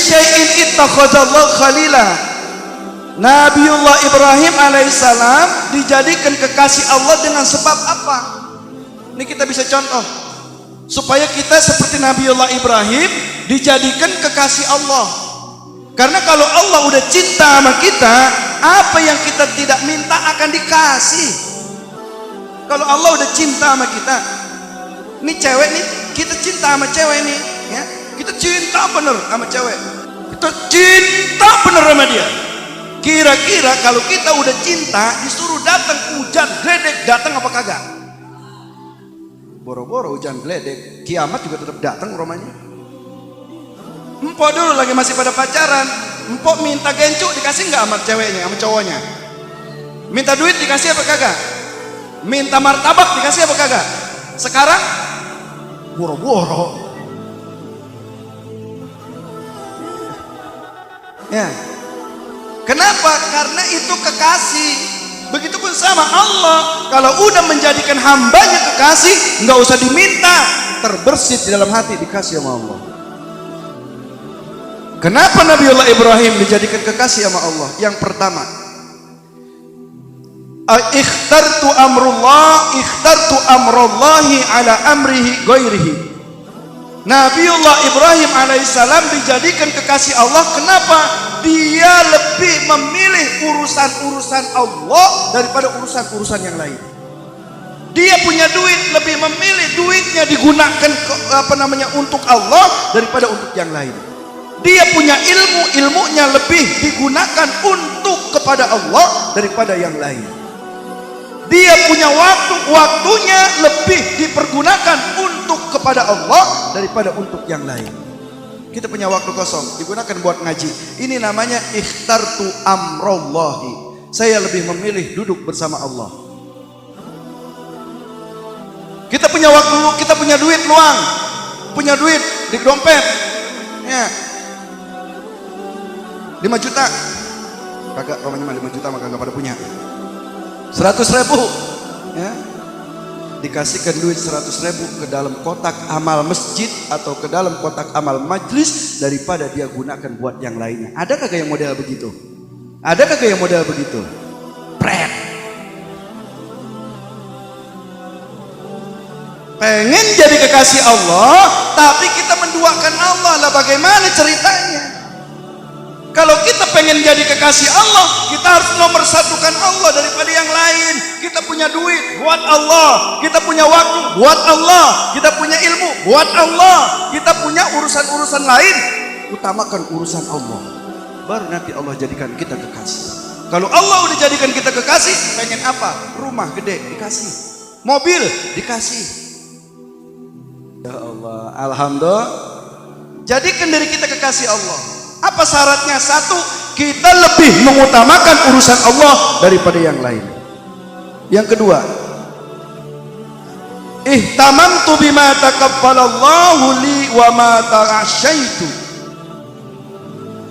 syai'in ittakhadallahu khalila. Nabiullah Ibrahim alaihissalam dijadikan kekasih Allah dengan sebab apa? Ini kita bisa contoh supaya kita seperti Nabiullah Ibrahim dijadikan kekasih Allah. Karena kalau Allah udah cinta sama kita, apa yang kita tidak minta akan dikasih. Kalau Allah udah cinta sama kita, ini cewek nih, kita cinta sama cewek nih, ya, kita cinta bener sama cewek, kita cinta bener sama dia. Kira-kira kalau kita udah cinta, disuruh datang hujan geledek, datang apa kagak? Boro-boro hujan geledek, kiamat juga tetap datang rumahnya. Empok dulu lagi masih pada pacaran, empok minta gencuk dikasih nggak sama ceweknya, sama cowoknya? Minta duit dikasih apa kagak? Minta martabak dikasih apa kagak? Sekarang boro-boro. Ya. Kenapa? Karena itu kekasih. Begitupun sama Allah, kalau udah menjadikan hambanya kekasih, nggak usah diminta, terbersit di dalam hati, dikasih sama Allah. Kenapa Nabiullah Ibrahim dijadikan kekasih sama Allah? Yang pertama, ikhtartu amrullahi ala amrihi ghairihi. Nabiullah Ibrahim alaihissalam dijadikan kekasih Allah. Kenapa? Dia lebih memilih urusan-urusan Allah daripada urusan-urusan yang lain. Dia punya duit, lebih memilih duitnya digunakan untuk Allah daripada untuk yang lain. Dia punya ilmu, ilmunya lebih digunakan untuk kepada Allah daripada yang lain. Dia punya waktu, waktunya lebih dipergunakan untuk kepada Allah daripada untuk yang lain. Kita punya waktu kosong, digunakan buat ngaji. Ini namanya ikhtartu amrullahi. Saya lebih memilih duduk bersama Allah. Kita punya waktu, kita punya duit luang, punya duit di dompet, ya, 5 juta, kagak, romanya 5 juta maka nggak pada punya. 100.000, ya, dikasihkan duit 100.000 ke dalam kotak amal masjid atau ke dalam kotak amal majlis daripada dia gunakan buat yang lainnya. Ada kagak yang model begitu? Ada kagak yang model begitu? Pret. Pengen jadi kekasih Allah, tapi kita menduakan Allah lah. Bagaimana ceritanya? Kalau kita pengen jadi kekasih Allah, kita harus nomor satukan Allah daripada yang lain. Kita punya duit buat Allah, kita punya waktu buat Allah, kita punya ilmu buat Allah, kita punya urusan-urusan lain, utamakan urusan Allah. Baru nanti Allah jadikan kita kekasih. Kalau Allah udah jadikan kita kekasih, pengen apa? Rumah gede dikasih, mobil dikasih. Ya Allah, alhamdulillah. Jadikan diri kita kekasih Allah. Apa syaratnya? Satu, kita lebih mengutamakan urusan Allah daripada yang lain. Yang kedua, ihtamamtu bima takabbalallahu li wa ma ta'asyaitu.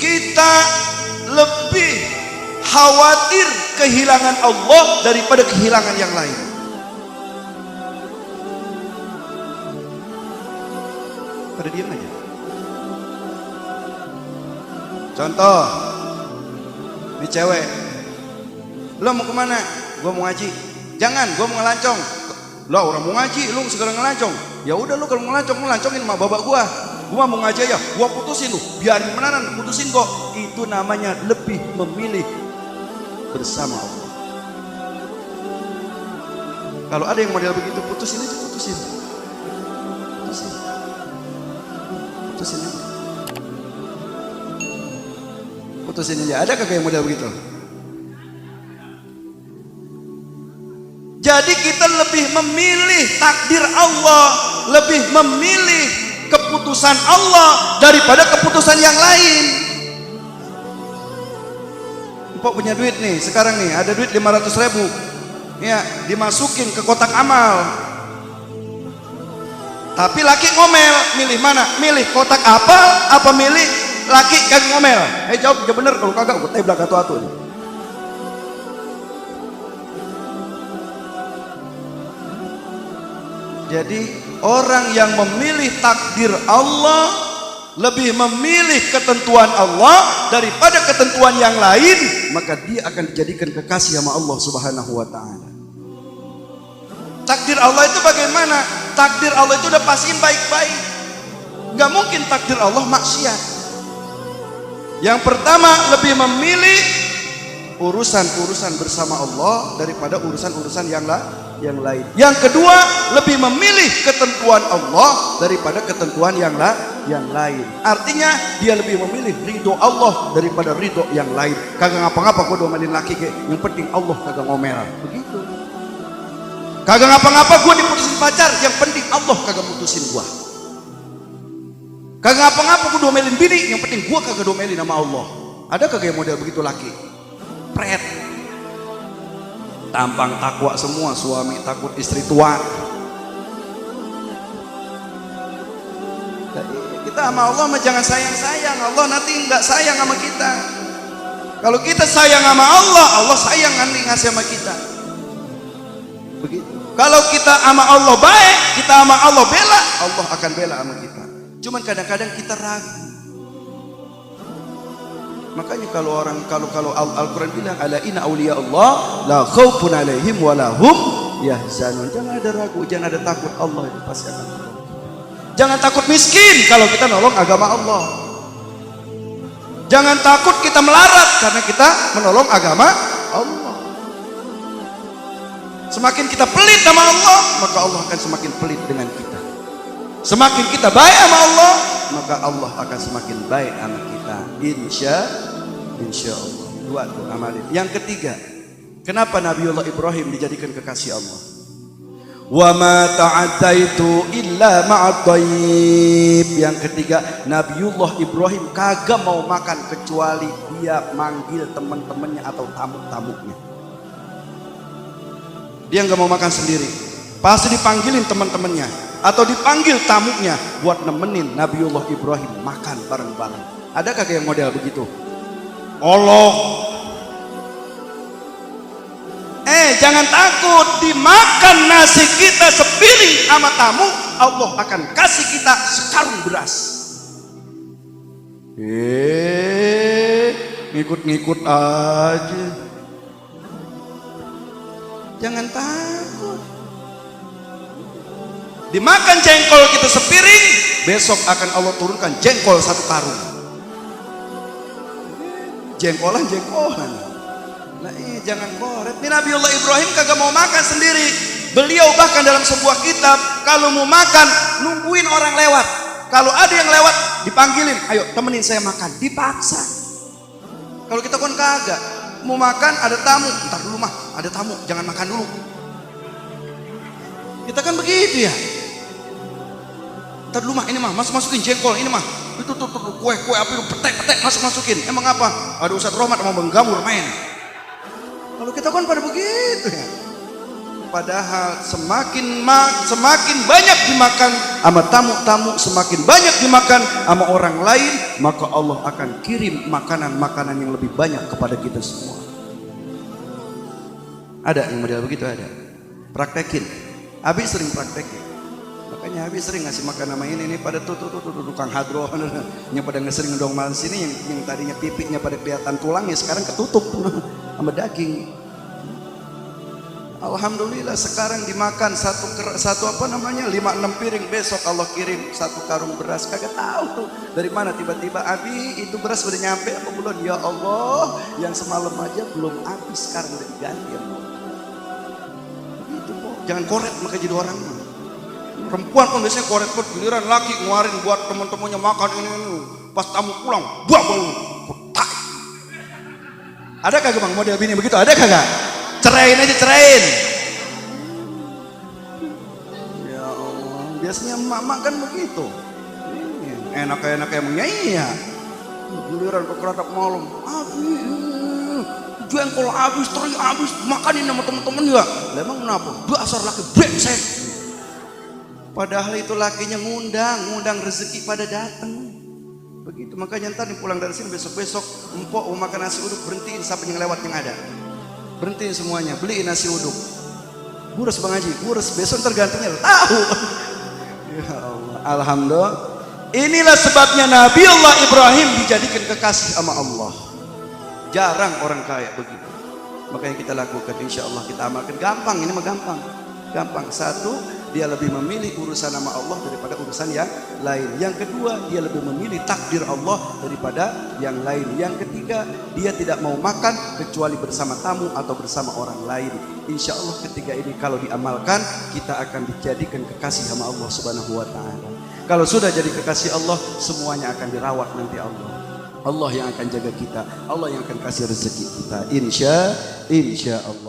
Kita lebih khawatir kehilangan Allah daripada kehilangan yang lain. Pada diam aja. Contoh, ini cewek, lo mau kemana? Gua mau ngaji. Jangan, gua mau ngelancong. Lo orang mau ngaji, lo segera ngelancong. Ya udah, lo kalau mau ngelancong, ngelancongin sama bapak gua. Gua mau ngaji ya, gua putusin lo. Biarin menanan, putusin kok. Itu namanya lebih memilih bersama Allah. Kalau ada yang model begitu, putusin aja, putusin. Putusin. Putusin aja. Putusin aja. Ada kagak yang model begitu? Jadi kita lebih memilih takdir Allah, lebih memilih keputusan Allah daripada keputusan yang lain. Empok punya duit nih, sekarang nih ada duit 500.000, ya, dimasukin ke kotak amal. Tapi laki ngomel, milih mana? Milih kotak apa milih laki kan ngomel? Jawab bener, kalau kagak gue teblak atu-atu. Jadi orang yang memilih takdir Allah lebih memilih ketentuan Allah daripada ketentuan yang lain, maka dia akan dijadikan kekasih sama Allah Subhanahu wa taala. Takdir Allah itu bagaimana? Takdir Allah itu udah pastiin baik-baik. Gak mungkin takdir Allah maksiat. Yang pertama, lebih memilih urusan-urusan bersama Allah daripada urusan-urusan yang lain. Yang kedua, lebih memilih ketentuan Allah daripada ketentuan yang lain. Artinya dia lebih memilih ridho Allah daripada ridho yang lain. Kagak ngapa-ngapa gua domelin laki kayak, yang penting Allah kagak ngomel. Begitu. Kagak ngapa-ngapa gua diputusin pacar, yang penting Allah kagak mutusin gua. Kagak ngapa-ngapa gua domelin bini, yang penting gua kagak domelin sama Allah. Ada kagak yang model begitu laki? Pret. Tampang takwa semua, suami takut istri tua. Kita sama Allah mah jangan sayang-sayang. Allah nanti nggak sayang sama kita. Kalau kita sayang sama Allah, Allah sayang nanti ngasih sama kita. Begitu. Kalau kita sama Allah baik, kita sama Allah bela, Allah akan bela sama kita. Cuman kadang-kadang kita ragu. Makanya kalau Al-Quran bilang ala inna awliya Allah la khaufun alaihim wa la hum yahzanun. Jangan ada ragu, jangan ada takut, Allah itu pasti akan tolong. Jangan takut miskin kalau kita nolong agama Allah. Jangan takut kita melarat karena kita menolong agama Allah. Semakin kita pelit sama Allah, maka Allah akan semakin pelit dengan kita. Semakin kita baik sama Allah, maka Allah akan semakin baik sama kita. Insya Allah. Dua tuh amalin. Yang ketiga, kenapa Nabiullah Ibrahim dijadikan kekasih Allah? Wa ma ta'addaitu illa ma'at thayyib. Yang ketiga, Nabiullah Ibrahim kagak mau makan kecuali dia manggil teman-temannya atau tamu-tamunya. Dia nggak mau makan sendiri, pasti dipanggilin teman-temannya atau dipanggil tamunya buat nemenin Nabiullah Ibrahim makan bareng-bareng. Ada kagak yang model begitu? Allah. Jangan takut, dimakan nasi kita sepiring sama tamu, Allah akan kasih kita sekarung beras. Ngikut-ngikut aja. Jangan takut. Dimakan jengkol kita sepiring, besok akan Allah turunkan jengkol satu karung. Jengkolan. Nah, jangan koret. Ini Nabiullah Ibrahim kagak mau makan sendiri. Beliau bahkan dalam sebuah kitab, kalau mau makan nungguin orang lewat. Kalau ada yang lewat dipanggilin, ayo temenin saya makan. Dipaksa. Kalau kita kan kagak. Mau makan ada tamu, ntar dulu mah ada tamu, jangan makan dulu. Kita kan begitu ya. Ntar dulu mah ini mah masukin jengkol, ini mah itu tuh kue apa itu petek masukin. Emang apa? Ada Ustadz Rohmat mau menggamur main. Kalau kita kan pada begitu ya. Padahal semakin banyak dimakan sama tamu-tamu, semakin banyak dimakan sama orang lain, maka Allah akan kirim makanan-makanan yang lebih banyak kepada kita semua. Ada yang model begitu? Ada. Praktekin. Abi sering praktekin. Makanya Abi sering ngasih makan nama ini pada tukang hadroh yang pada sering ngedong malam sini, yang tadinya pipinya pada kelihatan tulangnya sekarang ketutup sama daging. Alhamdulillah sekarang dimakan satu 5-6 piring, besok Allah kirim satu karung beras. Kagak tahu tuh dari mana tiba-tiba Abi itu beras udah nyampe apa belum? Ya Allah, yang semalam aja belum habis sekarang udah diganti ya Allah. Begitu kok. Jangan koret maka jadi orang. Perempuan pun biasanya koret pun, giliran laki ngeluarin buat teman-temannya makan ini. Pas tamu pulang, buah bau. Ada kagak bang model bini begitu? Ada kagak? Ceraiin aja, ceraiin. Ya Allah, biasanya emak-emak kan begitu. Enak-enak emangnya iya. Giliran ke keratap malam, jengkol habis, teri habis, makanin sama temen-temen ya. Emang kenapa? Dasar laki brengsek. Padahal itu lakinya ngundang rezeki pada datang. Begitu, makanya ntar nih pulang dari sini besok-besok empok mau makan nasi uduk, berhentiin sampai yang lewat yang ada. Berhentiin semuanya, beliin nasi uduk. Buras Bang Haji, buras, besok tergantungnya tahu. Ya Allah, Inilah sebabnya Nabi Allah Ibrahim dijadikan kekasih sama Allah. Jarang orang kaya begitu. Makanya kita lakukan, insya Allah kita amalkan. Gampang, ini mah gampang. Gampang. Satu, dia lebih memilih urusan nama Allah daripada urusan yang lain. Yang kedua, dia lebih memilih takdir Allah daripada yang lain. Yang ketiga, dia tidak mau makan kecuali bersama tamu atau bersama orang lain. Insya Allah ketiga ini kalau diamalkan, kita akan dijadikan kekasih sama Allah Subhanahu wa Ta'ala. Kalau sudah jadi kekasih Allah, semuanya akan dirawat nanti Allah. Allah yang akan jaga kita, Allah yang akan kasih rezeki kita. Insya Allah.